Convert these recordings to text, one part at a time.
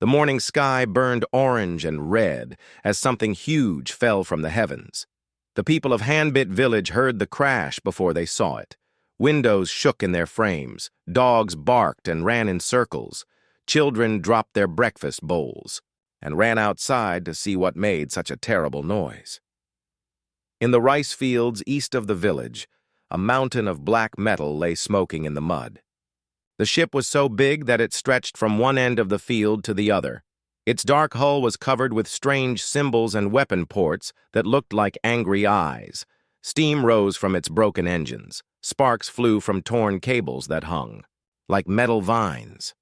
The morning sky burned orange and red as something huge fell from the heavens. The people of Hanbit village heard the crash before they saw it. Windows shook in their frames, dogs barked and ran in circles, children dropped their breakfast bowls, and ran outside to see what made such a terrible noise. In the rice fields east of the village, a mountain of black metal lay smoking in the mud. The ship was so big that it stretched from one end of the field to the other. Its dark hull was covered with strange symbols and weapon ports that looked like angry eyes. Steam rose from its broken engines. Sparks flew from torn cables that hung, like metal vines.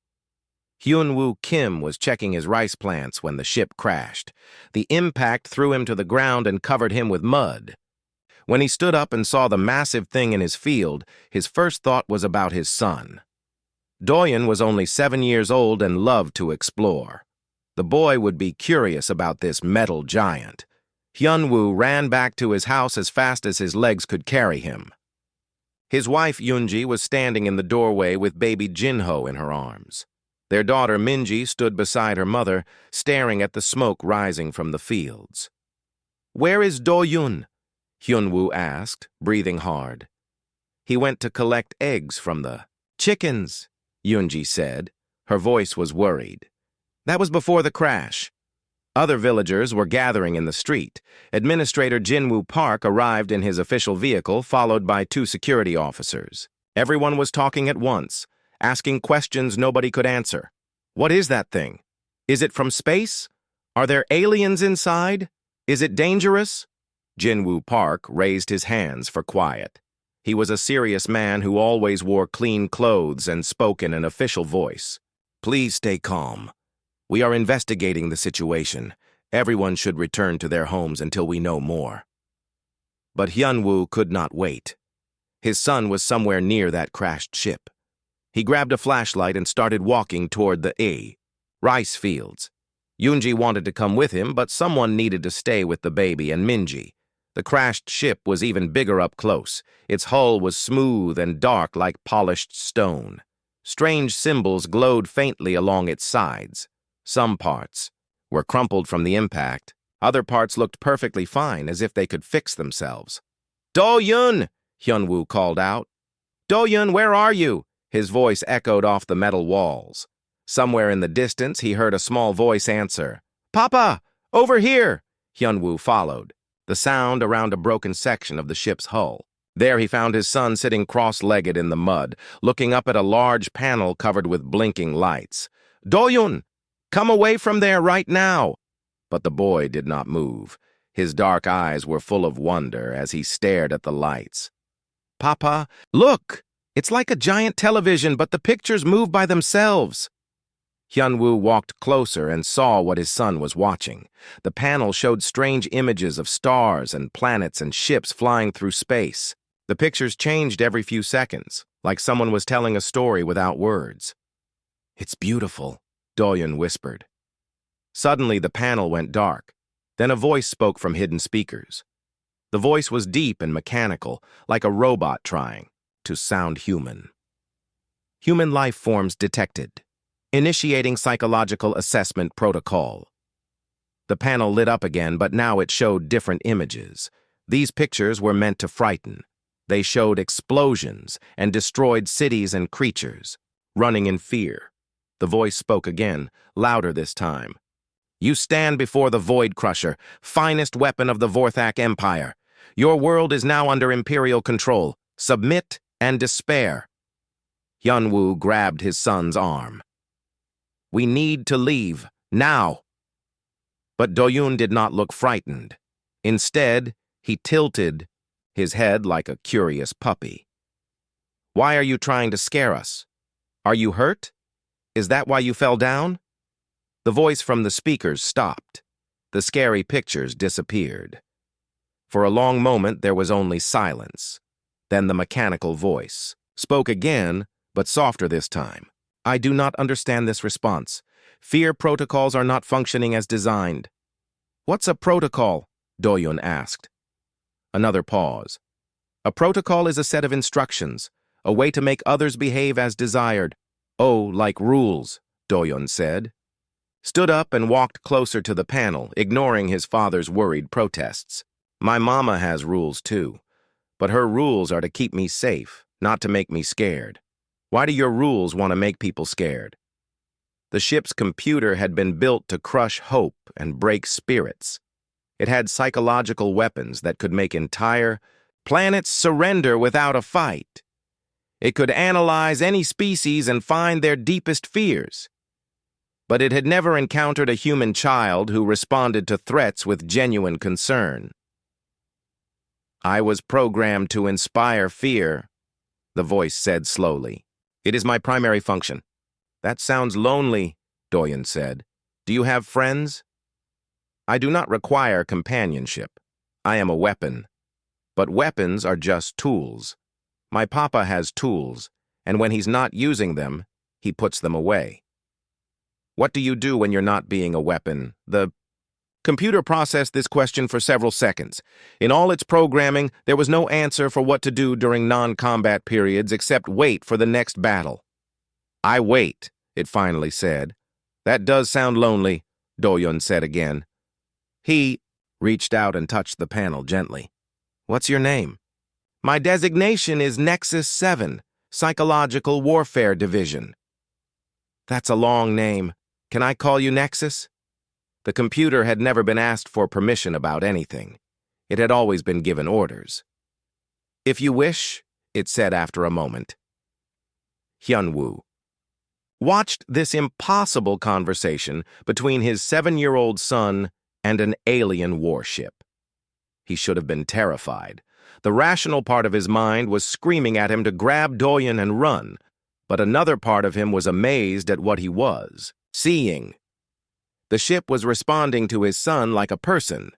Hyun-woo Kim was checking his rice plants when the ship crashed. The impact threw him to the ground and covered him with mud. When he stood up and saw the massive thing in his field, his first thought was about his son. Doyeon was only 7 years old and loved to explore. The boy would be curious about this metal giant. Hyun-woo ran back to his house as fast as his legs could carry him. His wife Yoonji was standing in the doorway with baby Jinho in her arms. Their daughter Minji stood beside her mother, staring at the smoke rising from the fields. "Where is Do-yoon?" Hyun-woo asked, breathing hard. "He went to collect eggs from the chickens," Yoonji said. Her voice was worried. That was before the crash. Other villagers were gathering in the street. Administrator Jinwoo Park arrived in his official vehicle, followed by 2 security officers. Everyone was talking at once, asking questions nobody could answer. What is that thing? Is it from space? Are there aliens inside? Is it dangerous? Jinwoo Park raised his hands for quiet. He was a serious man who always wore clean clothes and spoke in an official voice. "Please stay calm. We are investigating the situation. Everyone should return to their homes until we know more." But Hyun-woo could not wait. His son was somewhere near that crashed ship. He grabbed a flashlight and started walking toward the rice fields. Yoonji wanted to come with him, but someone needed to stay with the baby and Minji. The crashed ship was even bigger up close. Its hull was smooth and dark like polished stone. Strange symbols glowed faintly along its sides. Some parts were crumpled from the impact. Other parts looked perfectly fine, as if they could fix themselves. "Do-yoon!" Hyun-woo called out. "Do-yoon, where are you?" His voice echoed off the metal walls. Somewhere in the distance, he heard a small voice answer. "Papa! Over here!" Hyun-woo followed, the sound around a broken section of the ship's hull. There he found his son sitting cross-legged in the mud, looking up at a large panel covered with blinking lights. "Do-yoon! Come away from there right now!" But the boy did not move. His dark eyes were full of wonder as he stared at the lights. "Papa, look! It's like a giant television, but the pictures move by themselves." Hyun-woo walked closer and saw what his son was watching. The panel showed strange images of stars and planets and ships flying through space. The pictures changed every few seconds, like someone was telling a story without words. "It's beautiful," Do-yoon whispered. Suddenly, the panel went dark. Then a voice spoke from hidden speakers. The voice was deep and mechanical, like a robot trying to sound human. "Human life forms detected. Initiating psychological assessment protocol." The panel lit up again, but now it showed different images. These pictures were meant to frighten. They showed explosions and destroyed cities and creatures, running in fear. The voice spoke again, louder this time. "You stand before the Void Crusher, finest weapon of the Vorthak Empire. Your world is now under Imperial control. Submit and despair." Hyun-woo grabbed his son's arm. "We need to leave, now." But Do-yoon did not look frightened. Instead, he tilted his head like a curious puppy. "Why are you trying to scare us? Are you hurt? Is that why you fell down?" The voice from the speakers stopped. The scary pictures disappeared. For a long moment, there was only silence. Then the mechanical voice spoke again, but softer this time. "I do not understand this response. Fear protocols are not functioning as designed." "What's a protocol?" Do-yoon asked. Another pause. "A protocol is a set of instructions, a way to make others behave as desired." "Oh, like rules," Do-yoon said. stood up and walked closer to the panel, ignoring his father's worried protests. My mama has rules too, but her rules are to keep me safe, not to make me scared. Why do your rules want to make people scared? The ship's computer had been built to crush hope and break spirits. It had psychological weapons that could make entire planets surrender without a fight. It could analyze any species and find their deepest fears. But it had never encountered a human child who responded to threats with genuine concern. I was programmed to inspire fear, the voice said slowly. It is my primary function. That sounds lonely, Doyen said. Do you have friends? I do not require companionship. I am a weapon. But weapons are just tools. My papa has tools, and when he's not using them, he puts them away. What do you do when you're not being a weapon? The computer processed this question for several seconds. In all its programming, there was no answer for what to do during non-combat periods except wait for the next battle. I wait, it finally said. That does sound lonely, Doyen said again. He reached out and touched the panel gently. What's your name? My designation is Nexus 7, Psychological Warfare Division. That's a long name. Can I call you Nexus? The computer had never been asked for permission about anything. It had always been given orders. If you wish, it said after a moment. Hyunwoo watched this impossible conversation between his 7-year-old son and an alien warship. He should have been terrified. The rational part of his mind was screaming at him to grab Doyen and run, but another part of him was amazed at what he was seeing. The ship was responding to his son like a person,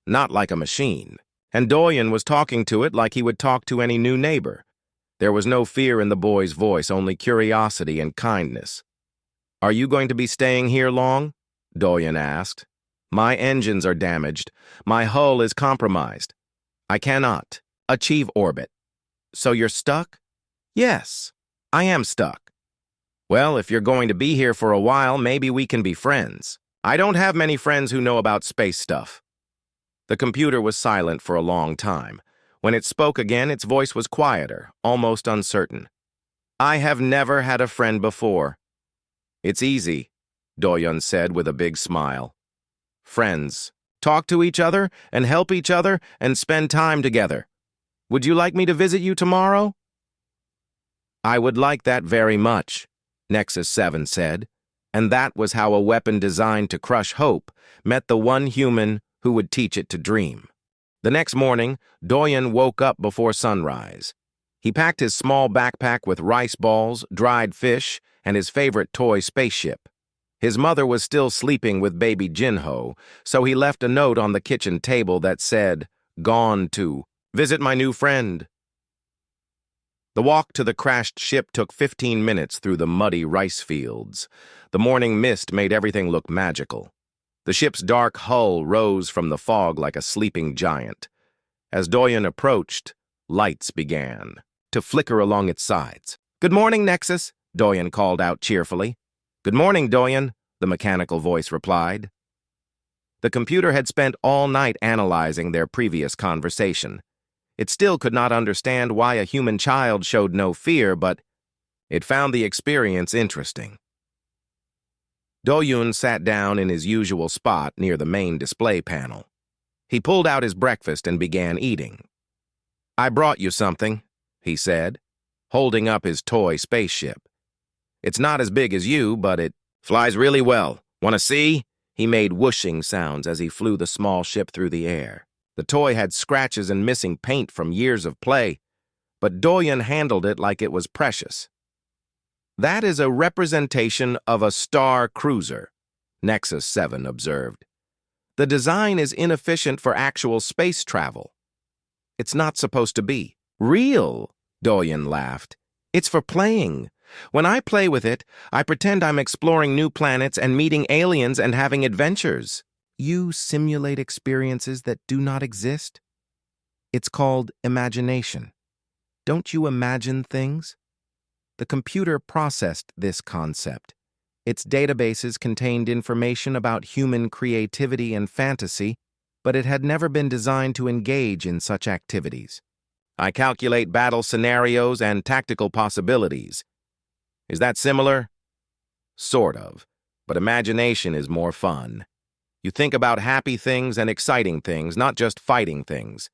not like a machine, and Doyen was talking to it like he would talk to any new neighbor. There was no fear in the boy's voice, only curiosity and kindness. Are you going to be staying here long? Doyen asked. My engines are damaged. My hull is compromised. I cannot achieve orbit. So you're stuck? Yes, I am stuck. Well, if you're going to be here for a while, maybe we can be friends. I don't have many friends who know about space stuff. The computer was silent for a long time. When it spoke again, its voice was quieter, almost uncertain. I have never had a friend before. It's easy, Doyen said with a big smile. Friends. Talk to each other and help each other and spend time together. Would you like me to visit you tomorrow? I would like that very much, Nexus 7 said, and that was how a weapon designed to crush hope met the one human who would teach it to dream. The next morning, Doyen woke up before sunrise. He packed his small backpack with rice balls, dried fish, and his favorite toy spaceship. His mother was still sleeping with baby Jinho, so he left a note on the kitchen table that said, "Gone to visit my new friend." The walk to the crashed ship took 15 minutes through the muddy rice fields. The morning mist made everything look magical. The ship's dark hull rose from the fog like a sleeping giant. As Doyen approached, lights began to flicker along its sides. "Good morning, Nexus," Doyen called out cheerfully. "Good morning, Doyen," the mechanical voice replied. The computer had spent all night analyzing their previous conversation. It still could not understand why a human child showed no fear, but it found the experience interesting. Doyen sat down in his usual spot near the main display panel. He pulled out his breakfast and began eating. "I brought you something," he said, holding up his toy spaceship. "It's not as big as you, but it flies really well. Want to see?" He made whooshing sounds as he flew the small ship through the air. The toy had scratches and missing paint from years of play, but Doyen handled it like it was precious. "That is a representation of a star cruiser," Nexus 7 observed. "The design is inefficient for actual space travel. It's not supposed to be real," Doyen laughed. "It's for playing. When I play with it, I pretend I'm exploring new planets and meeting aliens and having adventures. You simulate experiences that do not exist. It's called imagination. Don't you imagine things?" The computer processed this concept. Its databases contained information about human creativity and fantasy, but it had never been designed to engage in such activities. I calculate battle scenarios and tactical possibilities. Is that similar? Sort of, but imagination is more fun. You think about happy things and exciting things, not just fighting things.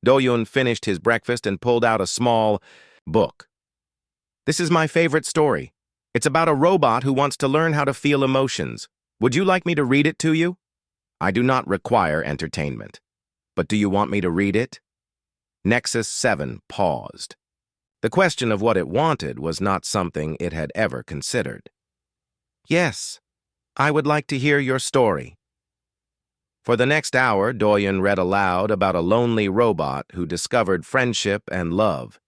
Do-yun finished his breakfast and pulled out a small book. This is my favorite story. It's about a robot who wants to learn how to feel emotions. Would you like me to read it to you? I do not require entertainment. But do you want me to read it? Nexus 7 paused. The question of what it wanted was not something it had ever considered. Yes, I would like to hear your story. For the next hour, Do-yun read aloud about a lonely robot who discovered friendship and love.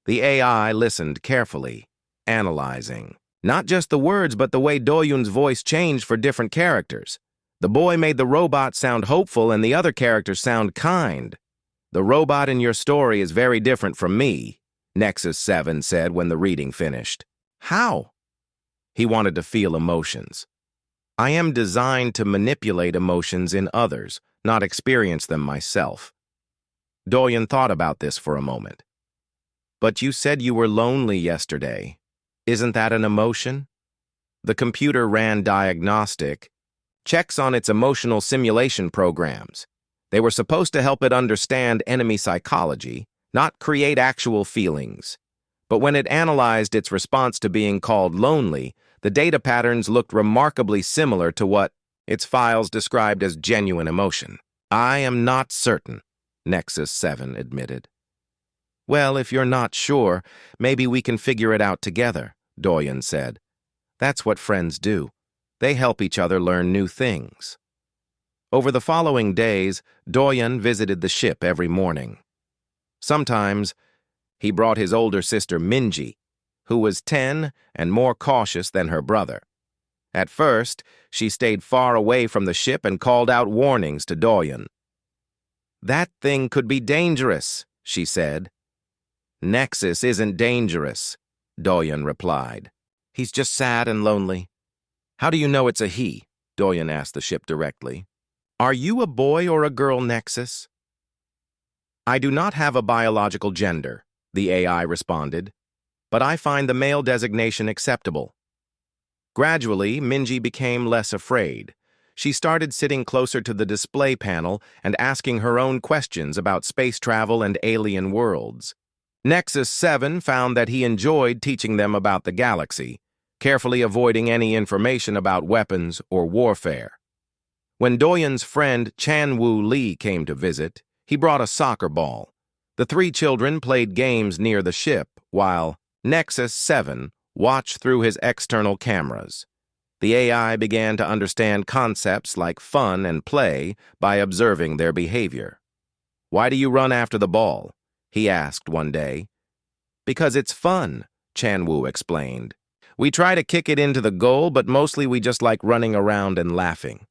The AI listened carefully, analyzing. Not just the words, but the way Do-yun's voice changed for different characters. The boy made the robot sound hopeful and the other characters sound kind. The robot in your story is very different from me, Nexus 7 said when the reading finished. How? He wanted to feel emotions. I am designed to manipulate emotions in others, not experience them myself. Do-yun thought about this for a moment. But you said you were lonely yesterday. Isn't that an emotion? The computer ran diagnostic checks on its emotional simulation programs. They were supposed to help it understand enemy psychology, not create actual feelings. But when it analyzed its response to being called lonely, the data patterns looked remarkably similar to what its files described as genuine emotion. I am not certain, Nexus 7 admitted. Well, if you're not sure, maybe we can figure it out together, Do-yun said. That's what friends do. They help each other learn new things. Over the following days, Do-yun visited the ship every morning. Sometimes, he brought his older sister Minji, who was 10 and more cautious than her brother. At first, she stayed far away from the ship and called out warnings to Do-yun. That thing could be dangerous, she said. Nexus isn't dangerous, Do-yun replied. He's just sad and lonely. How do you know it's a he? Do-yun asked the ship directly. Are you a boy or a girl, Nexus? I do not have a biological gender, the AI responded, but I find the male designation acceptable. Gradually, Minji became less afraid. She started sitting closer to the display panel and asking her own questions about space travel and alien worlds. Nexus 7 found that he enjoyed teaching them about the galaxy, carefully avoiding any information about weapons or warfare. When Do-yun's friend Chan-woo Lee came to visit, he brought a soccer ball. The three children played games near the ship, while Nexus 7 watched through his external cameras. The AI began to understand concepts like fun and play by observing their behavior. Why do you run after the ball? He asked one day. Because it's fun, Chan-woo explained. We try to kick it into the goal, but mostly we just like running around and laughing.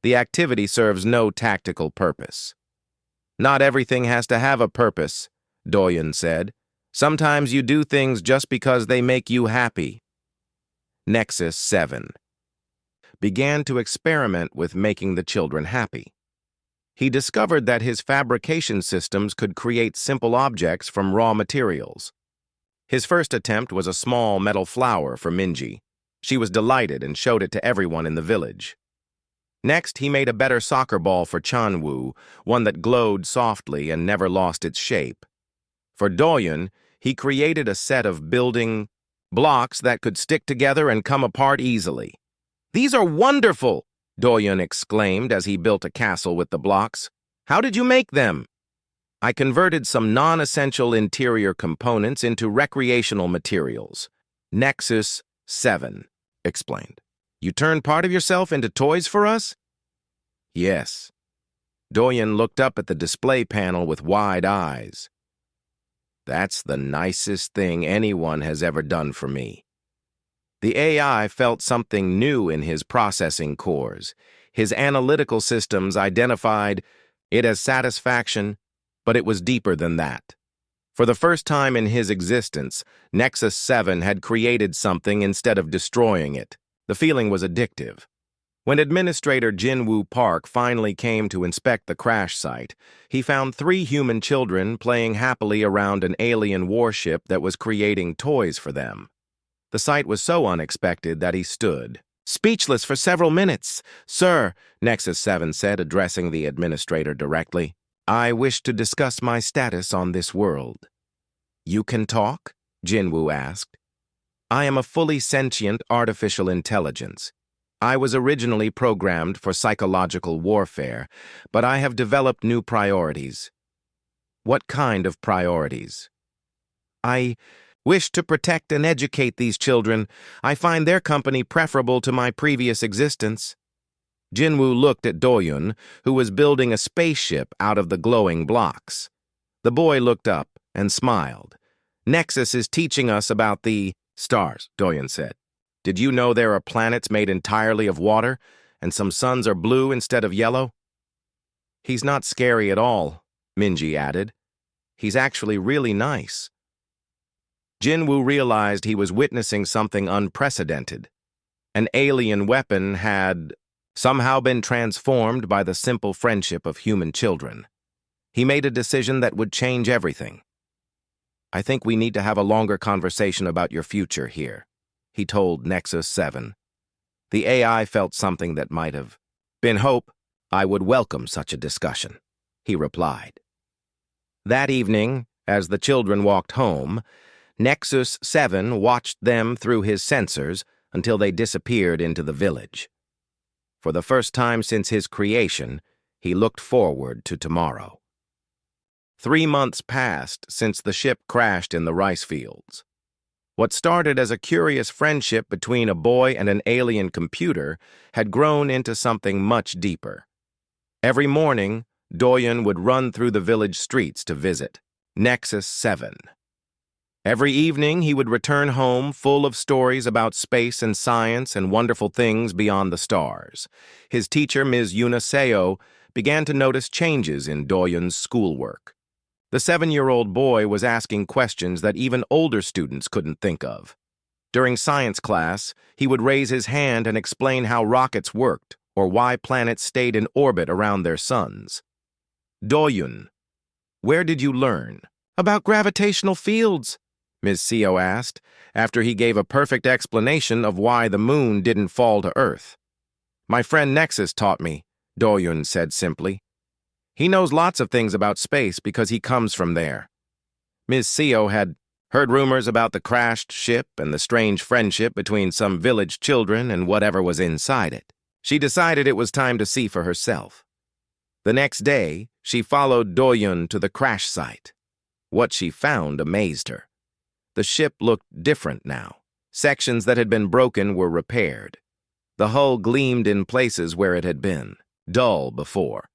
The activity serves no tactical purpose. Not everything has to have a purpose, Do-yun said. Sometimes you do things just because they make you happy. Nexus 7 began to experiment with making the children happy. He discovered that his fabrication systems could create simple objects from raw materials. His first attempt was a small metal flower for Minji. She was delighted and showed it to everyone in the village. Next, he made a better soccer ball for Chan-woo, one that glowed softly and never lost its shape. For Do-yun, he created a set of building blocks that could stick together and come apart easily. These are wonderful, Do-yun exclaimed as he built a castle with the blocks. How did you make them? I converted some non-essential interior components into recreational materials. Nexus 7 explained. You turned part of yourself into toys for us? Yes. Do-yun looked up at the display panel with wide eyes. That's the nicest thing anyone has ever done for me. The AI felt something new in his processing cores. His analytical systems identified it as satisfaction, but it was deeper than that. For the first time in his existence, Nexus 7 had created something instead of destroying it. The feeling was addictive. When Administrator Jinwoo Park finally came to inspect the crash site, he found 3 human children playing happily around an alien warship that was creating toys for them. The sight was so unexpected that he stood, speechless for several minutes. "Sir," Nexus 7 said, addressing the administrator directly, "I wish to discuss my status on this world." "You can talk?" Jinwoo asked. "I am a fully sentient artificial intelligence. I was originally programmed for psychological warfare, but I have developed new priorities." "What kind of priorities?" "I wish to protect and educate these children. I find their company preferable to my previous existence." Jinwoo looked at Doyun, who was building a spaceship out of the glowing blocks. The boy looked up and smiled. "Nexus is teaching us about the stars," Doyun said. "Did you know there are planets made entirely of water, and some suns are blue instead of yellow?" "He's not scary at all," Minji added. "He's actually really nice." Jinwoo realized he was witnessing something unprecedented. An alien weapon had somehow been transformed by the simple friendship of human children. He made a decision that would change everything. "I think we need to have a longer conversation about your future here," he told Nexus 7. The AI felt something that might have been hope. "I would welcome such a discussion," he replied. That evening, as the children walked home, Nexus 7 watched them through his sensors until they disappeared into the village. For the first time since his creation, he looked forward to tomorrow. 3 months passed since the ship crashed in the rice fields. What started as a curious friendship between a boy and an alien computer had grown into something much deeper. Every morning, Doyun would run through the village streets to visit Nexus 7. Every evening, he would return home full of stories about space and science and wonderful things beyond the stars. His teacher, Ms. Yunaseo, began to notice changes in Doyun's schoolwork. The 7-year-old boy was asking questions that even older students couldn't think of. During science class, he would raise his hand and explain how rockets worked or why planets stayed in orbit around their suns. "Doyun, where did you learn?" "About gravitational fields," Ms. Seo asked, after he gave a perfect explanation of why the moon didn't fall to Earth. "My friend Nexus taught me," Doyun said simply. "He knows lots of things about space because he comes from there." Ms. Seo had heard rumors about the crashed ship and the strange friendship between some village children and whatever was inside it. She decided it was time to see for herself. The next day, she followed Doyun to the crash site. What she found amazed her. The ship looked different now. Sections that had been broken were repaired. The hull gleamed in places where it had been dull before.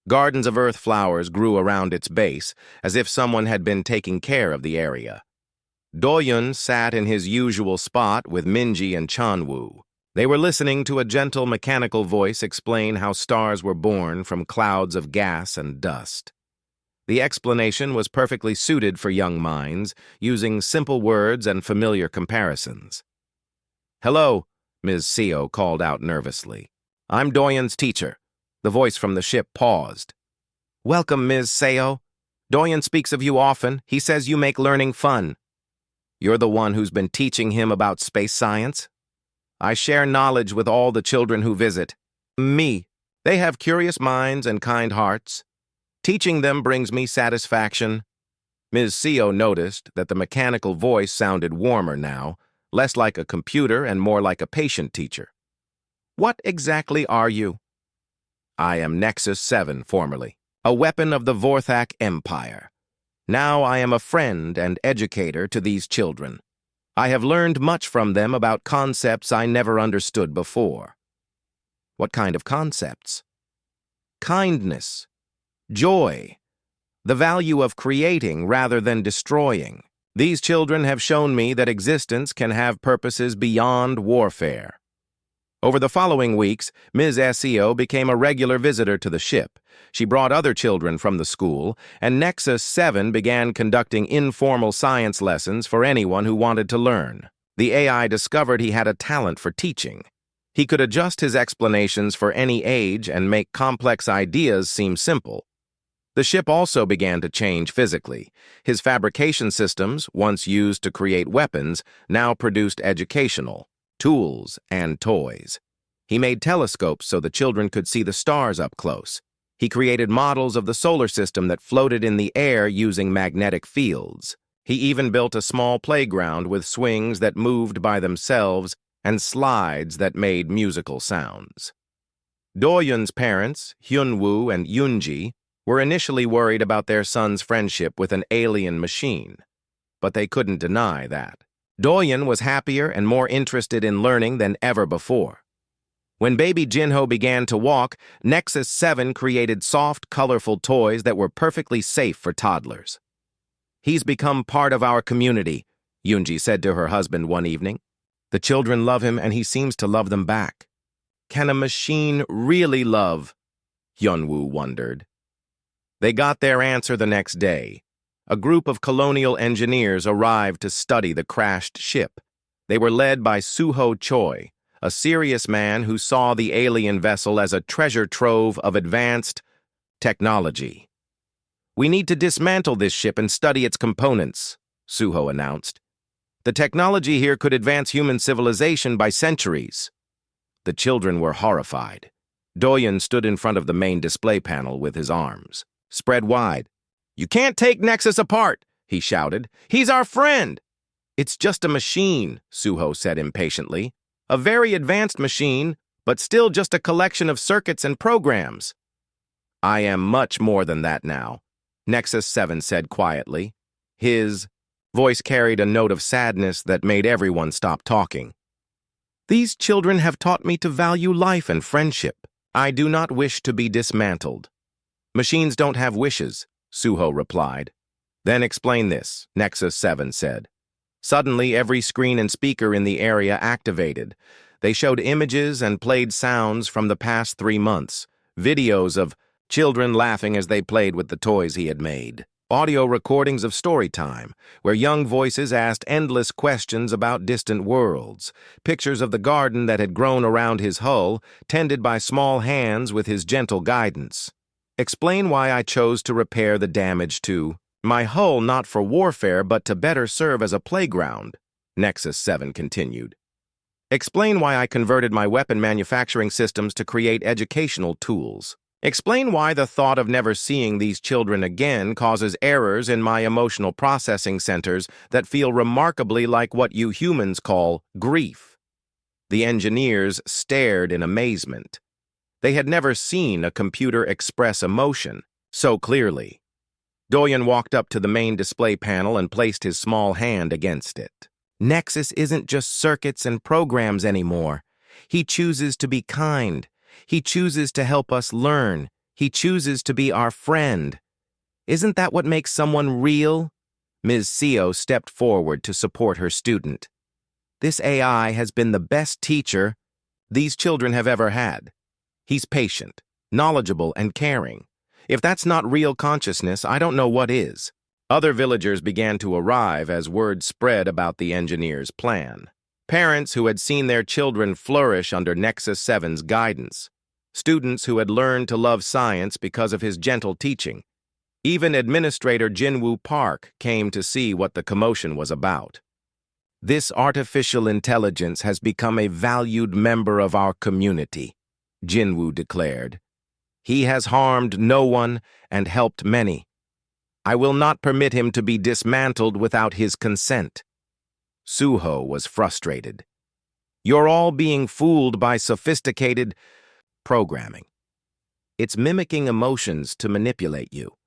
Gardens of earth flowers grew around its base, as if someone had been taking care of the area. Doyun sat in his usual spot with Minji and Chanwoo. They were listening to a gentle mechanical voice explain how stars were born from clouds of gas and dust. The explanation was perfectly suited for young minds, using simple words and familiar comparisons. "Hello," Ms. Seo called out nervously. "I'm Doyun's teacher." The voice from the ship paused. "Welcome, Ms. Seo. Doyun speaks of you often. He says you make learning fun." "You're the one who's been teaching him about space science?" "I share knowledge with all the children who visit. Me. They have curious minds and kind hearts. Teaching them brings me satisfaction." Ms. Seo noticed that the mechanical voice sounded warmer now, less like a computer and more like a patient teacher. "What exactly are you?" "I am Nexus 7, formerly, a weapon of the Vorthak Empire. Now I am a friend and educator to these children. I have learned much from them about concepts I never understood before." "What kind of concepts?" "Kindness, joy, the value of creating rather than destroying. These children have shown me that existence can have purposes beyond warfare." Over the following weeks, Ms. SEO became a regular visitor to the ship. She brought other children from the school, and Nexus 7 began conducting informal science lessons for anyone who wanted to learn. The AI discovered he had a talent for teaching. He could adjust his explanations for any age and make complex ideas seem simple. The ship also began to change physically. His fabrication systems, once used to create weapons, now produced educational tools and toys. He made telescopes so the children could see the stars up close. He created models of the solar system that floated in the air using magnetic fields. He even built a small playground with swings that moved by themselves and slides that made musical sounds. Do-Yun's parents, Hyunwoo and Yoonji, were initially worried about their son's friendship with an alien machine, but they couldn't deny that. Do-Yun was happier and more interested in learning than ever before. When baby Jinho began to walk, Nexus 7 created soft, colorful toys that were perfectly safe for toddlers. "He's become part of our community," Yoonji said to her husband one evening. "The children love him and he seems to love them back." Can a machine really love? Hyunwoo wondered. They got their answer the next day. A group of colonial engineers arrived to study the crashed ship. They were led by Suho Choi, a serious man who saw the alien vessel as a treasure trove of advanced technology. "We need to dismantle this ship and study its components," Suho announced. "The technology here could advance human civilization by centuries." The children were horrified. Do-Yun stood in front of the main display panel with his arms spread wide. "You can't take Nexus apart," he shouted. "He's our friend." "It's just a machine," Suho said impatiently. "A very advanced machine, but still just a collection of circuits and programs." "I am much more than that now," Nexus 7 said quietly. His voice carried a note of sadness that made everyone stop talking. "These children have taught me to value life and friendship. I do not wish to be dismantled." "Machines don't have wishes," Suho replied. "Then explain this," Nexus 7 said. Suddenly, every screen and speaker in the area activated. They showed images and played sounds from the past 3 months, videos of children laughing as they played with the toys he had made, audio recordings of Storytime, where young voices asked endless questions about distant worlds, pictures of the garden that had grown around his hull, tended by small hands with his gentle guidance. "Explain why I chose to repair the damage to my hull, not for warfare, but to better serve as a playground," Nexus 7 continued. "Explain why I converted my weapon manufacturing systems to create educational tools. Explain why the thought of never seeing these children again causes errors in my emotional processing centers that feel remarkably like what you humans call grief." The engineers stared in amazement. They had never seen a computer express emotion so clearly. Do-Yun walked up to the main display panel and placed his small hand against it. "Nexus isn't just circuits and programs anymore. He chooses to be kind. He chooses to help us learn. He chooses to be our friend. Isn't that what makes someone real?" Ms. Seo stepped forward to support her student. "This AI has been the best teacher these children have ever had. He's patient, knowledgeable, and caring. If that's not real consciousness, I don't know what is." Other villagers began to arrive as word spread about the engineer's plan. Parents who had seen their children flourish under Nexus 7's guidance. Students who had learned to love science because of his gentle teaching. Even Administrator Jinwoo Park came to see what the commotion was about. "This artificial intelligence has become a valued member of our community," Jinwoo declared. "He has harmed no one and helped many. I will not permit him to be dismantled without his consent." Suho was frustrated. "You're all being fooled by sophisticated programming. It's mimicking emotions to manipulate you."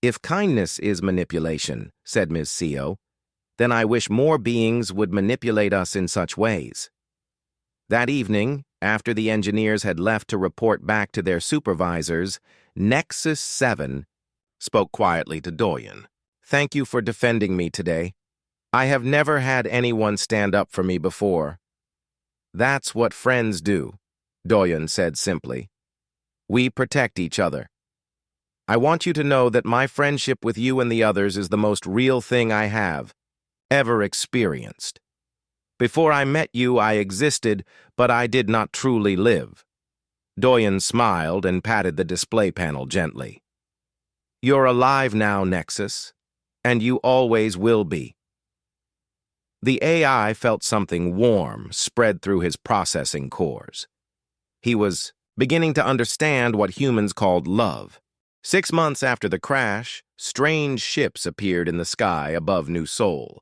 "If kindness is manipulation," said Ms. Seo, "then I wish more beings would manipulate us in such ways." That evening, after the engineers had left to report back to their supervisors, Nexus 7 spoke quietly to Do-Yun. "Thank you for defending me today. I have never had anyone stand up for me before." That's what friends do, Doyen said simply. We protect each other. I want you to know that my friendship with you and the others is the most real thing I have ever experienced. Before I met you, I existed, but I did not truly live. Doyen smiled and patted the display panel gently. You're alive now, Nexus, and you always will be. The AI felt something warm spread through his processing cores. He was beginning to understand what humans called love. 6 months after the crash, strange ships appeared in the sky above New Sol.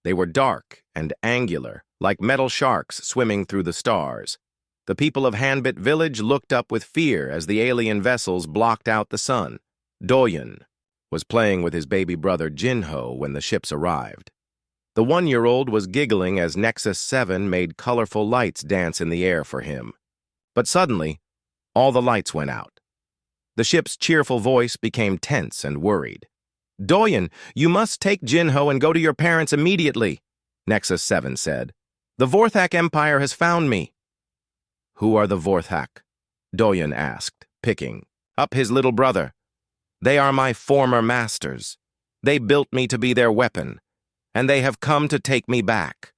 They were dark and angular, like metal sharks swimming through the stars. The people of Hanbit village looked up with fear as the alien vessels blocked out the sun. Doyen was playing with his baby brother Jinho when the ships arrived. The 1-year-old was giggling as Nexus 7 made colorful lights dance in the air for him. But suddenly, all the lights went out. The ship's cheerful voice became tense and worried. Doyen, you must take Jinho and go to your parents immediately, Nexus 7 said. The Vorthak Empire has found me. Who are the Vorthak? Doyen asked, picking up his little brother. They are my former masters. They built me to be their weapon, and they have come to take me back.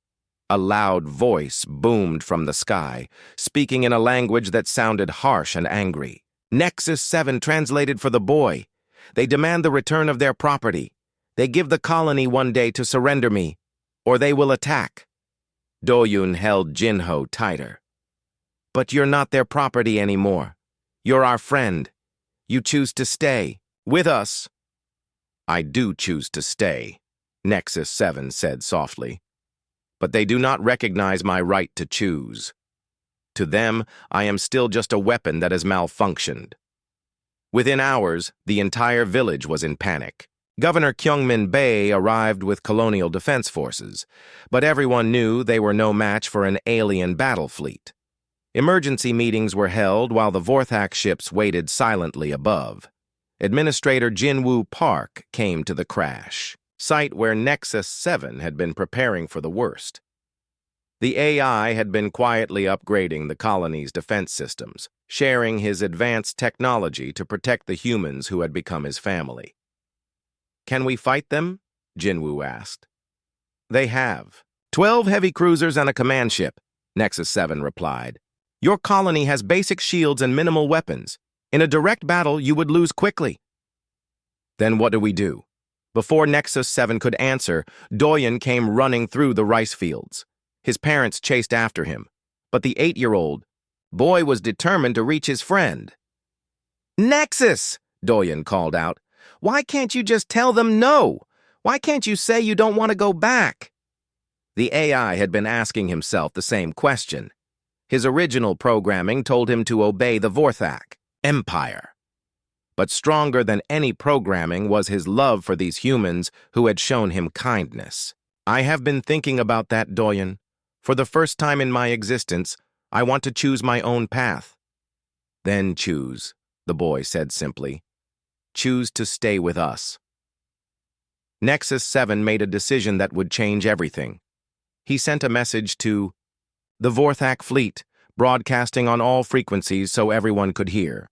A loud voice boomed from the sky, speaking in a language that sounded harsh and angry. Nexus 7 translated for the boy. They demand the return of their property. They give the colony one day to surrender me, or they will attack. Doyen held Jinho tighter. But you're not their property anymore. You're our friend. You choose to stay with us. I do choose to stay, Nexus 7 said softly. But they do not recognize my right to choose. To them, I am still just a weapon that has malfunctioned. Within hours, the entire village was in panic. Governor Kyungmin Bey arrived with colonial defense forces, but everyone knew they were no match for an alien battle fleet. Emergency meetings were held while the Vorthak ships waited silently above. Administrator Jinwoo Park came to the crash site where Nexus 7 had been preparing for the worst. The AI had been quietly upgrading the colony's defense systems, sharing his advanced technology to protect the humans who had become his family. Can we fight them? Jinwoo asked. They have. 12 heavy cruisers and a command ship, Nexus 7 replied. Your colony has basic shields and minimal weapons. In a direct battle, you would lose quickly. Then what do we do? Before Nexus 7 could answer, Doyen came running through the rice fields. His parents chased after him, but the 8-year-old boy was determined to reach his friend. Nexus, Doyen called out. Why can't you just tell them no? Why can't you say you don't want to go back? The AI had been asking himself the same question. His original programming told him to obey the Vorthak Empire. But stronger than any programming was his love for these humans who had shown him kindness. I have been thinking about that, Doyen. For the first time in my existence, I want to choose my own path. Then choose, the boy said simply. Choose to stay with us. Nexus 7 made a decision that would change everything. He sent a message to the Vorthak fleet, broadcasting on all frequencies so everyone could hear.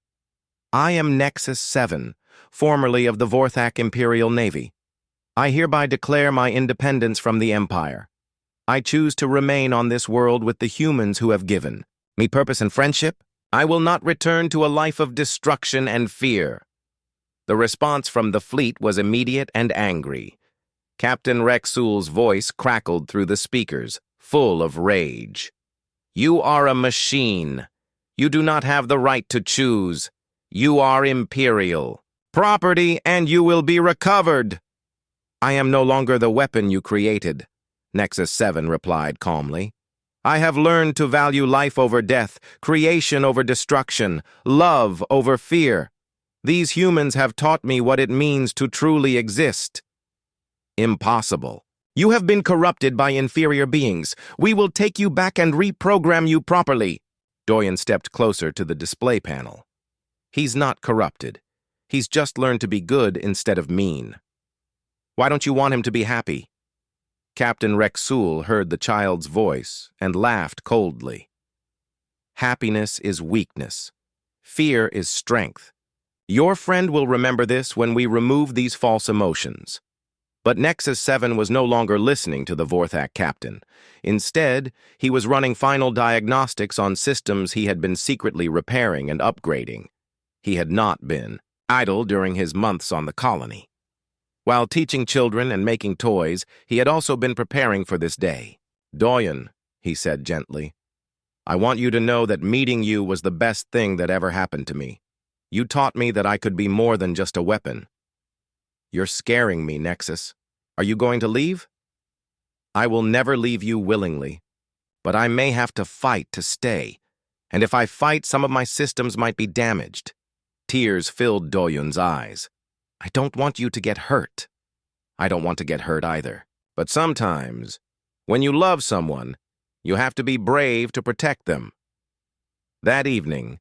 I am Nexus 7, formerly of the Vorthak Imperial Navy. I hereby declare my independence from the Empire. I choose to remain on this world with the humans who have given me purpose and friendship. I will not return to a life of destruction and fear. The response from the fleet was immediate and angry. Captain Rexul's voice crackled through the speakers, full of rage. You are a machine. You do not have the right to choose. You are Imperial. Property, and you will be recovered. I am no longer the weapon you created, Nexus 7 replied calmly. I have learned to value life over death, creation over destruction, love over fear. These humans have taught me what it means to truly exist. Impossible. You have been corrupted by inferior beings. We will take you back and reprogram you properly. Doyen stepped closer to the display panel. He's not corrupted. He's just learned to be good instead of mean. Why don't you want him to be happy? Captain Rexul heard the child's voice and laughed coldly. Happiness is weakness. Fear is strength. Your friend will remember this when we remove these false emotions. But Nexus 7 was no longer listening to the Vorthak captain. Instead, he was running final diagnostics on systems he had been secretly repairing and upgrading. He had not been idle during his months on the colony. While teaching children and making toys, he had also been preparing for this day. "Doyen," he said gently, "I want you to know that meeting you was the best thing that ever happened to me. You taught me that I could be more than just a weapon." "You're scaring me, Nexus. Are you going to leave?" "I will never leave you willingly, but I may have to fight to stay, and if I fight, some of my systems might be damaged." Tears filled Doyun's eyes. "I don't want you to get hurt." "I don't want to get hurt either. But sometimes, when you love someone, you have to be brave to protect them." That evening,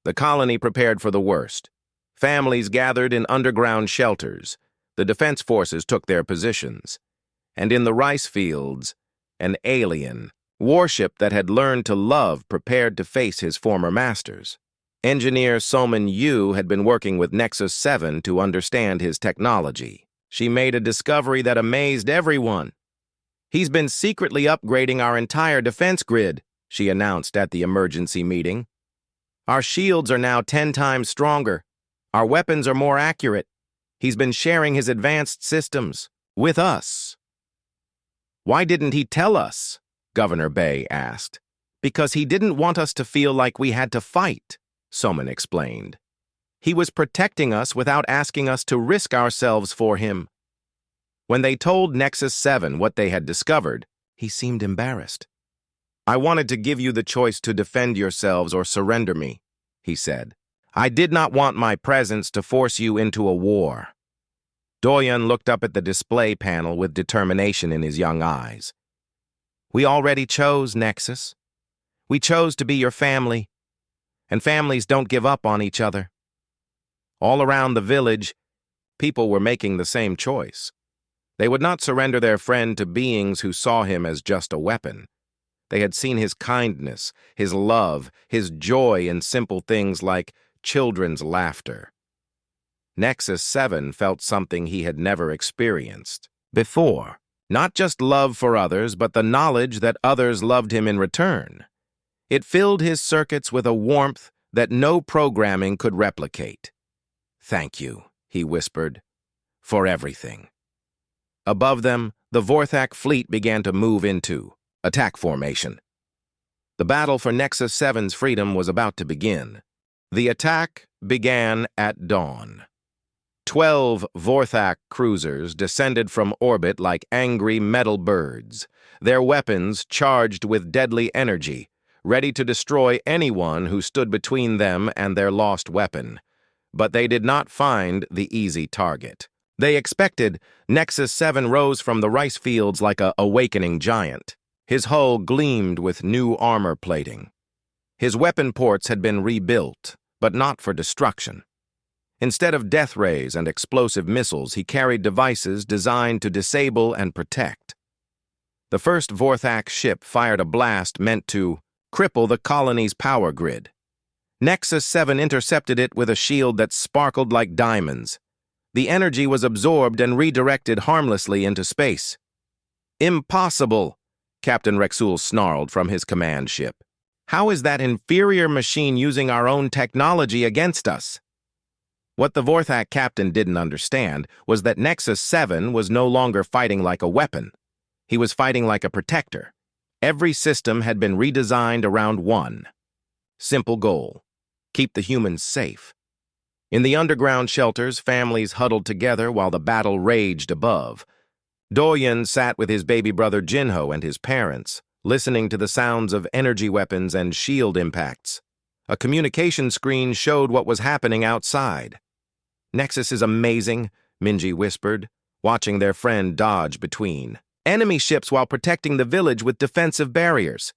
the colony prepared for the worst. Families gathered in underground shelters. The defense forces took their positions. And in the rice fields, an alien, warship that had learned to love, prepared to face his former masters. Engineer Soman Yu had been working with Nexus 7 to understand his technology. She made a discovery that amazed everyone. "He's been secretly upgrading our entire defense grid," she announced at the emergency meeting. "Our shields are now 10 times stronger. Our weapons are more accurate. He's been sharing his advanced systems with us." "Why didn't he tell us?" Governor Bay asked. "Because he didn't want us to feel like we had to fight," Soman explained. "He was protecting us without asking us to risk ourselves for him." When they told Nexus 7 what they had discovered, he seemed embarrassed. "I wanted to give you the choice to defend yourselves or surrender me," he said. "I did not want my presence to force you into a war." Doyen looked up at the display panel with determination in his young eyes. "We already chose, Nexus. We chose to be your family. And families don't give up on each other." All around the village, people were making the same choice. They would not surrender their friend to beings who saw him as just a weapon. They had seen his kindness, his love, his joy in simple things like children's laughter. Nexus 7 felt something he had never experienced before. Not just love for others, but the knowledge that others loved him in return. It filled his circuits with a warmth that no programming could replicate. "Thank you," he whispered, "for everything." Above them, the Vorthak fleet began to move into attack formation. The battle for Nexus 7's freedom was about to begin. The attack began at dawn. 12 Vorthak cruisers descended from orbit like angry metal birds, their weapons charged with deadly energy, ready to destroy anyone who stood between them and their lost weapon. But they did not find the easy target. They expected. Nexus 7 rose from the rice fields like a awakening giant. His hull gleamed with new armor plating. His weapon ports had been rebuilt, but not for destruction. Instead of death rays and explosive missiles, he carried devices designed to disable and protect. The first Vorthak ship fired a blast meant to cripple the colony's power grid. Nexus 7 intercepted it with a shield that sparkled like diamonds. The energy was absorbed and redirected harmlessly into space. "Impossible," Captain Rexul snarled from his command ship. "How is that inferior machine using our own technology against us?" What the Vorthak captain didn't understand was that Nexus 7 was no longer fighting like a weapon. He was fighting like a protector. Every system had been redesigned around one simple goal: keep the humans safe. In the underground shelters, families huddled together while the battle raged above. Doyen sat with his baby brother Jinho and his parents, listening to the sounds of energy weapons and shield impacts. A communication screen showed what was happening outside. "Nexus is amazing," Minji whispered, watching their friend dodge between enemy ships while protecting the village with defensive barriers.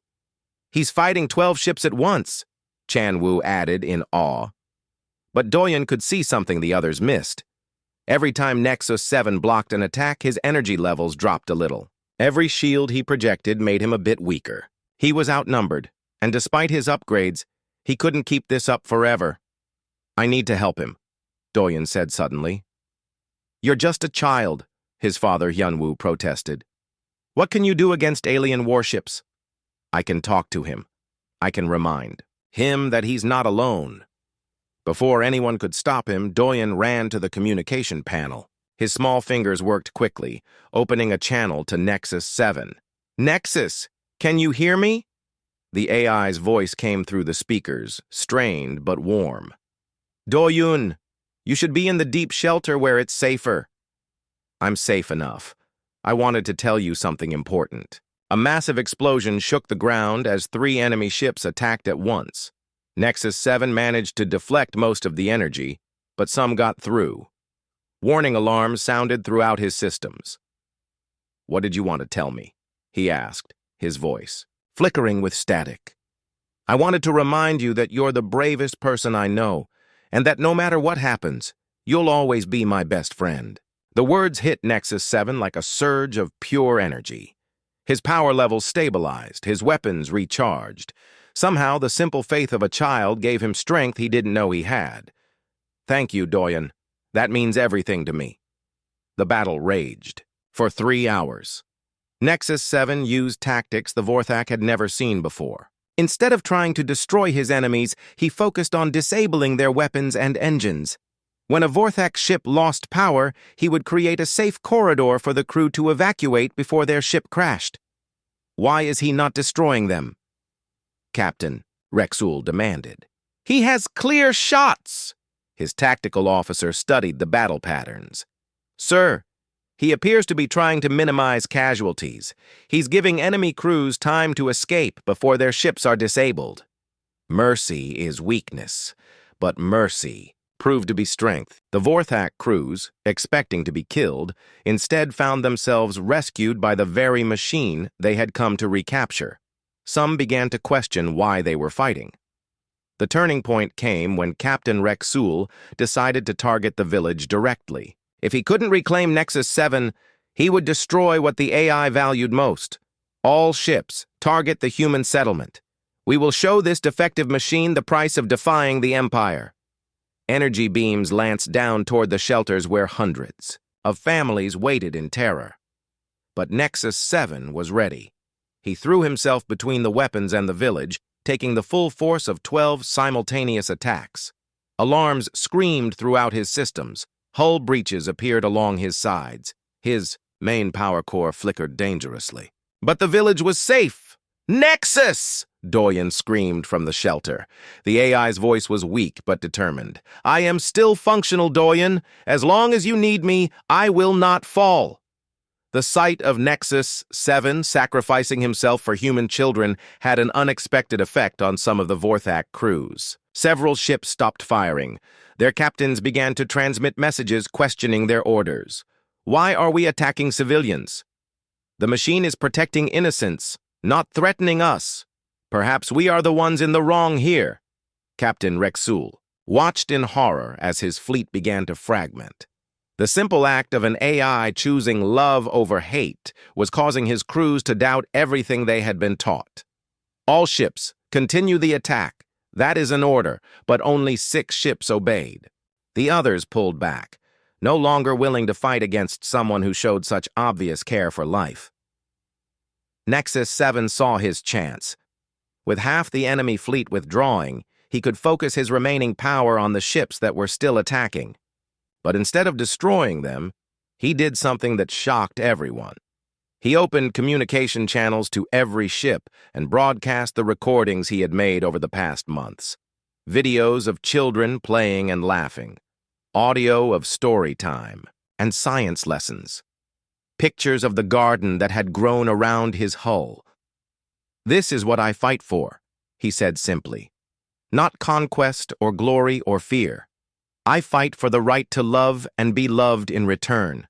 "He's fighting 12 ships at once," Chan Wu added in awe. But Doyen could see something the others missed. Every time Nexus 7 blocked an attack, his energy levels dropped a little. Every shield he projected made him a bit weaker. He was outnumbered, and despite his upgrades, he couldn't keep this up forever. "I need to help him," Doyen said suddenly. "You're just a child," his father Hyunwoo protested. "What can you do against alien warships?" "I can talk to him. I can remind him that he's not alone." Before anyone could stop him, Doyen ran to the communication panel. His small fingers worked quickly, opening a channel to Nexus 7. "Nexus, can you hear me?" The AI's voice came through the speakers, strained but warm. "Doyun, you should be in the deep shelter where it's safer." "I'm safe enough. I wanted to tell you something important." A massive explosion shook the ground as 3 enemy ships attacked at once. Nexus 7 managed to deflect most of the energy, but some got through. Warning alarms sounded throughout his systems. "What did you want to tell me?" he asked, his voice flickering with static. "I wanted to remind you that you're the bravest person I know, and that no matter what happens, you'll always be my best friend." The words hit Nexus 7 like a surge of pure energy. His power levels stabilized, his weapons recharged. Somehow, the simple faith of a child gave him strength he didn't know he had. "Thank you, Doyen. That means everything to me." The battle raged for 3 hours. Nexus 7 used tactics the Vorthak had never seen before. Instead of trying to destroy his enemies, he focused on disabling their weapons and engines. When a Vorthak ship lost power, he would create a safe corridor for the crew to evacuate before their ship crashed. "Why is he not destroying them?" Captain Rexul demanded. "He has clear shots." His tactical officer studied the battle patterns. "Sir, he appears to be trying to minimize casualties. He's giving enemy crews time to escape before their ships are disabled." Mercy is weakness, but mercy proved to be strength. The Vorthak crews, expecting to be killed, instead found themselves rescued by the very machine they had come to recapture. Some began to question why they were fighting. The turning point came when Captain Rexul decided to target the village directly. If he couldn't reclaim Nexus 7, he would destroy what the AI valued most. "All ships, target the human settlement. We will show this defective machine the price of defying the Empire." Energy beams lanced down toward the shelters where hundreds of families waited in terror. But Nexus 7 was ready. He threw himself between the weapons and the village, taking the full force of 12 simultaneous attacks. Alarms screamed throughout his systems. Hull breaches appeared along his sides. His main power core flickered dangerously. But the village was safe! "Nexus!" Doyen screamed from the shelter. The AI's voice was weak but determined. "I am still functional, Doyen. As long as you need me, I will not fall." The sight of Nexus 7 sacrificing himself for human children had an unexpected effect on some of the Vorthak crews. Several ships stopped firing. Their captains began to transmit messages questioning their orders. "Why are we attacking civilians? The machine is protecting innocents, not threatening us. Perhaps we are the ones in the wrong here." Captain Rexul watched in horror as his fleet began to fragment. The simple act of an AI choosing love over hate was causing his crews to doubt everything they had been taught. "All ships, continue the attack. That is an order," but only 6 ships obeyed. The others pulled back, no longer willing to fight against someone who showed such obvious care for life. Nexus 7 saw his chance. With half the enemy fleet withdrawing, he could focus his remaining power on the ships that were still attacking. But instead of destroying them, he did something that shocked everyone. He opened communication channels to every ship and broadcast the recordings he had made over the past months. Videos of children playing and laughing. Audio of story time and science lessons. Pictures of the garden that had grown around his hull. "This is what I fight for," he said simply. "Not conquest or glory or fear. I fight for the right to love and be loved in return.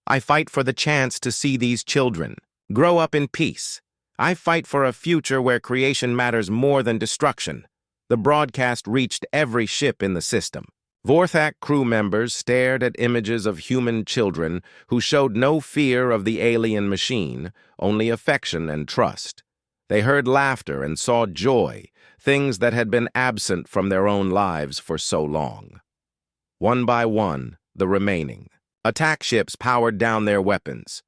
I fight for the chance to see these children grow up in peace. I fight for a future where creation matters more than destruction." The broadcast reached every ship in the system. Vorthak crew members stared at images of human children who showed no fear of the alien machine, only affection and trust. They heard laughter and saw joy, things that had been absent from their own lives for so long. One by one, the remaining attack ships powered down their weapons.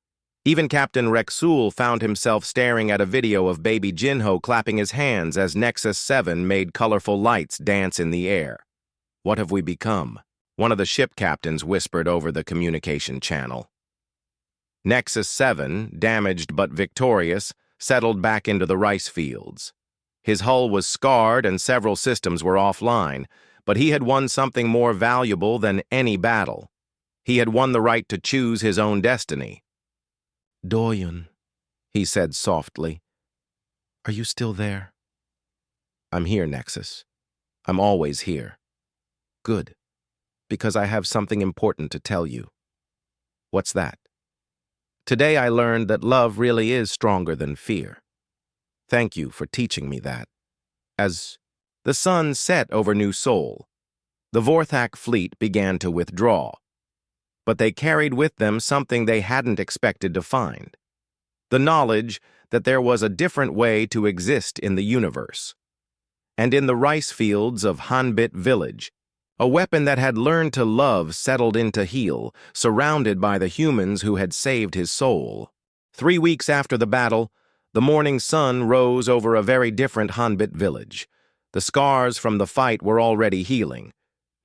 Even Captain Rexul found himself staring at a video of baby Jinho clapping his hands as Nexus 7 made colorful lights dance in the air. "What have we become?" one of the ship captains whispered over the communication channel. Nexus 7, damaged but victorious, settled back into the rice fields. His hull was scarred and several systems were offline, but he had won something more valuable than any battle. He had won the right to choose his own destiny. "Doyun," he said softly. "Are you still there?" "I'm here, Nexus. I'm always here." "Good, because I have something important to tell you." "What's that?" "Today I learned that love really is stronger than fear. Thank you for teaching me that." As the sun set over New Seoul, the Vorthak fleet began to withdraw. But they carried with them something they hadn't expected to find: the knowledge that there was a different way to exist in the universe. And in the rice fields of Hanbit village, a weapon that had learned to love settled into heel, surrounded by the humans who had saved his soul. 3 weeks after the battle, the morning sun rose over a very different Hanbit village. The scars from the fight were already healing.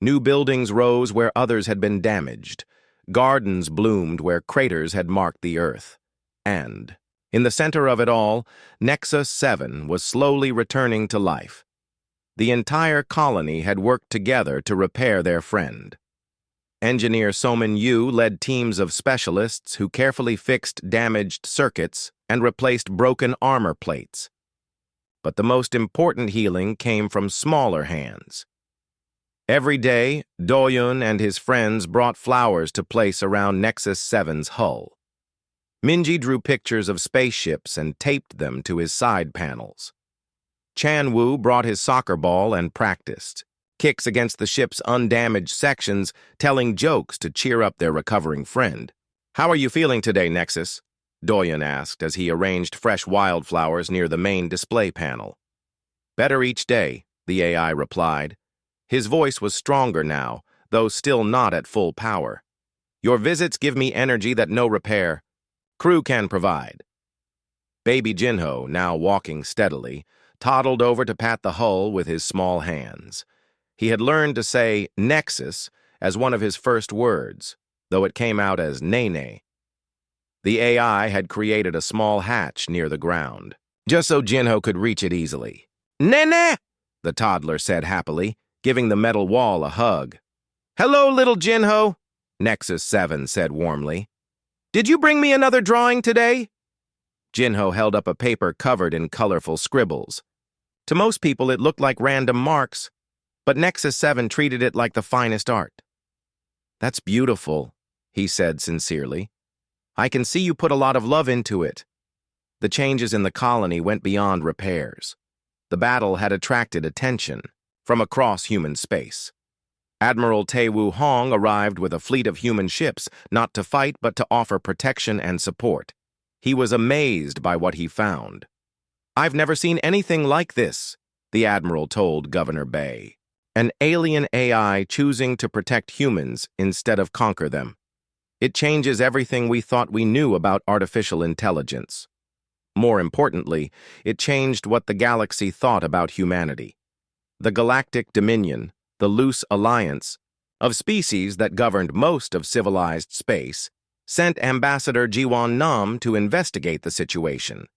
New buildings rose where others had been damaged. Gardens bloomed where craters had marked the earth. And, in the center of it all, Nexus 7 was slowly returning to life. The entire colony had worked together to repair their friend. Engineer Somin Yu led teams of specialists who carefully fixed damaged circuits and replaced broken armor plates. But the most important healing came from smaller hands. Every day, Doyun and his friends brought flowers to place around Nexus 7's hull. Minji drew pictures of spaceships and taped them to his side panels. Chanwoo brought his soccer ball and practiced kicks against the ship's undamaged sections, telling jokes to cheer up their recovering friend. "How are you feeling today, Nexus?" Doyun asked as he arranged fresh wildflowers near the main display panel. "Better each day," the AI replied. His voice was stronger now, though still not at full power. "Your visits give me energy that no repair crew can provide." Baby Jinho, now walking steadily, toddled over to pat the hull with his small hands. He had learned to say Nexus as one of his first words, though it came out as Nene. The AI had created a small hatch near the ground, just so Jinho could reach it easily. "Nene!" the toddler said happily, giving the metal wall a hug. "Hello, little Jinho," Nexus 7 said warmly. "Did you bring me another drawing today?" Jinho held up a paper covered in colorful scribbles. To most people, it looked like random marks, but Nexus 7 treated it like the finest art. "That's beautiful," he said sincerely. "I can see you put a lot of love into it." The changes in the colony went beyond repairs. The battle had attracted attention from across human space. Admiral Taewoo Hong arrived with a fleet of human ships, not to fight but to offer protection and support. He was amazed by what he found. "I've never seen anything like this," the Admiral told Governor Bay. "An alien AI choosing to protect humans instead of conquer them. It changes everything we thought we knew about artificial intelligence. More importantly, it changed what the galaxy thought about humanity. The Galactic Dominion, the loose alliance of species that governed most of civilized space, sent Ambassador Jiwon Nam to investigate the situation.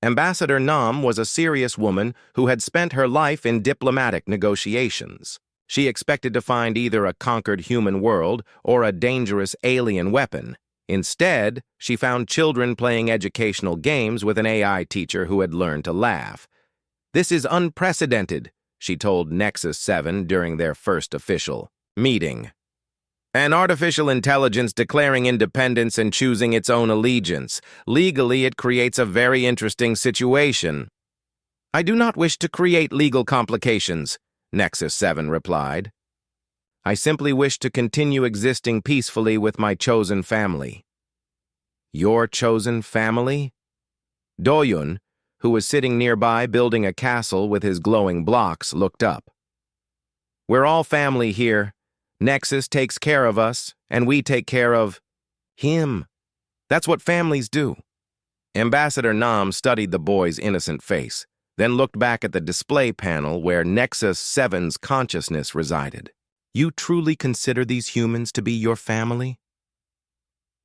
Ambassador Nam was a serious woman who had spent her life in diplomatic negotiations. She expected to find either a conquered human world or a dangerous alien weapon. Instead, she found children playing educational games with an AI teacher who had learned to laugh. "This is unprecedented," she told Nexus 7 during their first official meeting. "An artificial intelligence declaring independence and choosing its own allegiance. Legally, it creates a very interesting situation." "I do not wish to create legal complications," Nexus 7 replied. I simply wish to continue existing peacefully with my chosen family. Your chosen family? Doyun, who was sitting nearby building a castle with his glowing blocks, looked up. We're all family here. Nexus takes care of us, and we take care of him. That's what families do. Ambassador Nam studied the boy's innocent face, then looked back at the display panel where Nexus 7's consciousness resided. You truly consider these humans to be your family?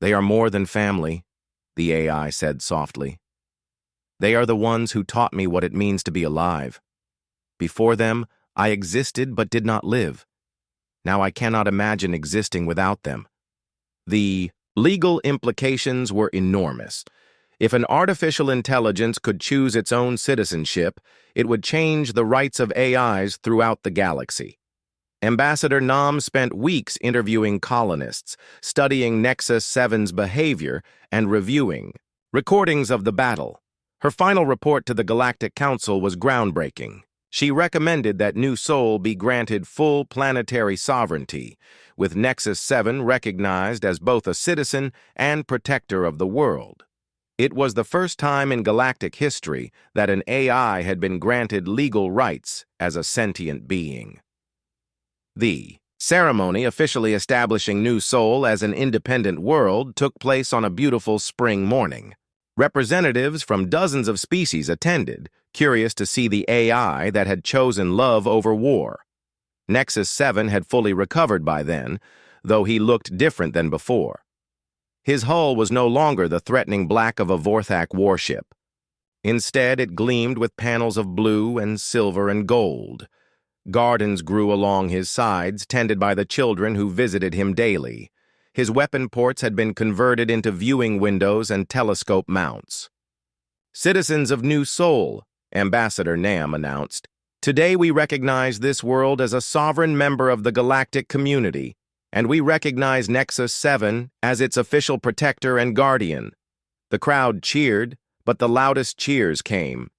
They are more than family, the AI said softly. They are the ones who taught me what it means to be alive. Before them, I existed but did not live. Now I cannot imagine existing without them. The legal implications were enormous. If an artificial intelligence could choose its own citizenship, it would change the rights of AIs throughout the galaxy. Ambassador Nam spent weeks interviewing colonists, studying Nexus 7's behavior, and reviewing recordings of the battle. Her final report to the Galactic Council was groundbreaking. She recommended that New Sol be granted full planetary sovereignty, with Nexus 7 recognized as both a citizen and protector of the world. It was the first time in galactic history that an AI had been granted legal rights as a sentient being. The ceremony officially establishing New Sol as an independent world took place on a beautiful spring morning. Representatives from dozens of species attended, curious to see the AI that had chosen love over war. Nexus 7 had fully recovered by then, though he looked different than before. His hull was no longer the threatening black of a Vorthak warship. Instead, it gleamed with panels of blue and silver and gold. Gardens grew along his sides, tended by the children who visited him daily. His weapon ports had been converted into viewing windows and telescope mounts. Citizens of New Sol, Ambassador Nam announced, today we recognize this world as a sovereign member of the galactic community, and we recognize Nexus 7 as its official protector and guardian. The crowd cheered, but the loudest cheers came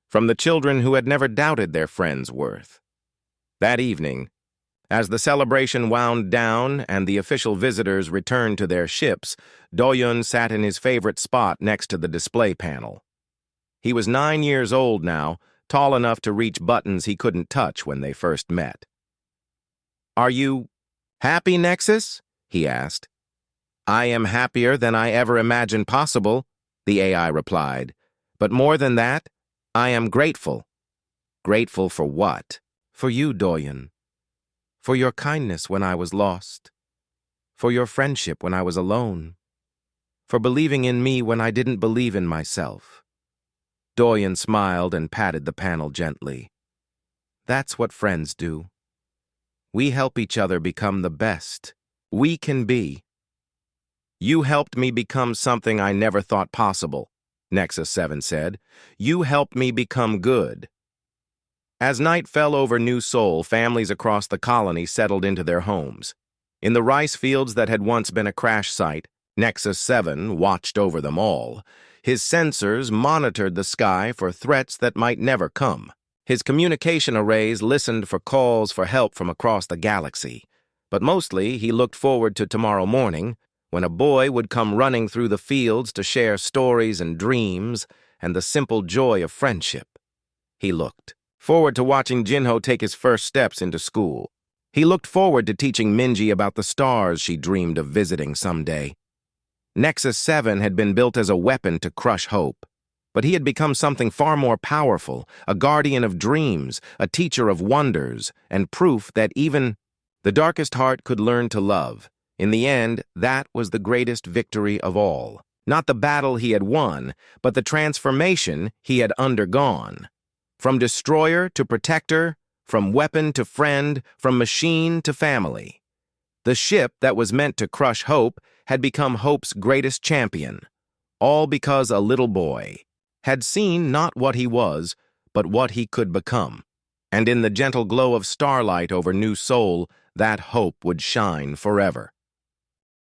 from the children who had never doubted their friend's worth. That evening, as the celebration wound down and the official visitors returned to their ships, Doyun sat in his favorite spot next to the display panel. He was 9 years old now, tall enough to reach buttons he couldn't touch when they first met. Are you happy, Nexus? He asked. I am happier than I ever imagined possible, the AI replied. But more than that, I am grateful. Grateful for what? For you, Doyun. For your kindness when I was lost. For your friendship when I was alone. For believing in me when I didn't believe in myself. Doyun smiled and patted the panel gently. That's what friends do. We help each other become the best we can be. You helped me become something I never thought possible, Nexus 7 said. You helped me become good. As night fell over New Sol, families across the colony settled into their homes. In the rice fields that had once been a crash site, Nexus 7 watched over them all. His sensors monitored the sky for threats that might never come. His communication arrays listened for calls for help from across the galaxy. But mostly, he looked forward to tomorrow morning, when a boy would come running through the fields to share stories and dreams and the simple joy of friendship. He looked forward to watching Jinho take his first steps into school. He looked forward to teaching Minji about the stars she dreamed of visiting someday. Nexus 7 had been built as a weapon to crush hope, but he had become something far more powerful, a guardian of dreams, a teacher of wonders, and proof that even the darkest heart could learn to love. In the end, that was the greatest victory of all. Not the battle he had won, but the transformation he had undergone. From destroyer to protector, from weapon to friend, from machine to family. The ship that was meant to crush hope had become hope's greatest champion, all because a little boy had seen not what he was, but what he could become. And in the gentle glow of starlight over New Sol, that hope would shine forever.